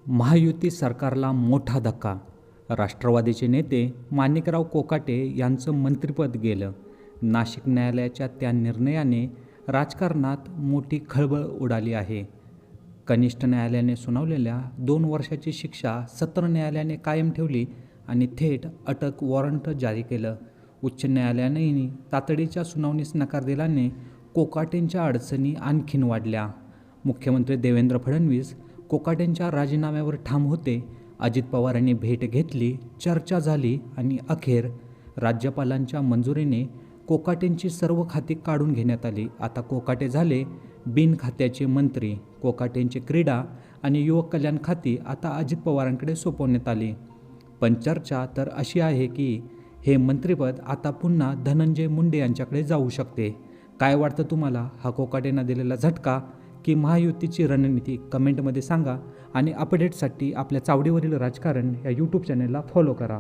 महायुती सरकारला मोठा धक्का. राष्ट्रवादीचे नेते माणिकराव कोकाटे यांचं मंत्रिपद गेलं. नाशिक न्यायालयाच्या त्या निर्णयाने राजकारणात मोठी खळबळ उडाली आहे. कनिष्ठ न्यायालयाने सुनावलेल्या 2 वर्षाची शिक्षा सत्र न्यायालयाने कायम ठेवली आणि थेट अटक वॉरंट जारी केलं. उच्च न्यायालयानेही तातडीच्या सुनावणीस नकार दिल्याने कोकाटेंच्या अडचणी आणखीन वाढल्या. मुख्यमंत्री देवेंद्र फडणवीस कोकाटेंच्या राजीनाम्यावर ठाम होते. अजित पवारांनी भेट घेतली, चर्चा झाली आणि अखेर राज्यपालांच्या मंजुरीने कोकाटेंची सर्व खाती काढून घेण्यात आली. आता कोकाटे झाले बिनखात्याचे मंत्री. कोकाटेंची क्रीडा आणि युवक कल्याण खाती आता अजित पवारांकडे सोपवण्यात आली. पण चर्चा तर अशी आहे की हे मंत्रिपद आता पुन्हा धनंजय मुंडे यांच्याकडे जाऊ शकते. काय वाटतं तुम्हाला? हा कोकाटेंना दिलेला झटका की महायुतीची रणनीती? कमेंटमध्ये सांगा आणि अपडेट्ससाठी आपल्या चावडीवरील राजकारण या यूट्यूब चॅनलला फॉलो करा.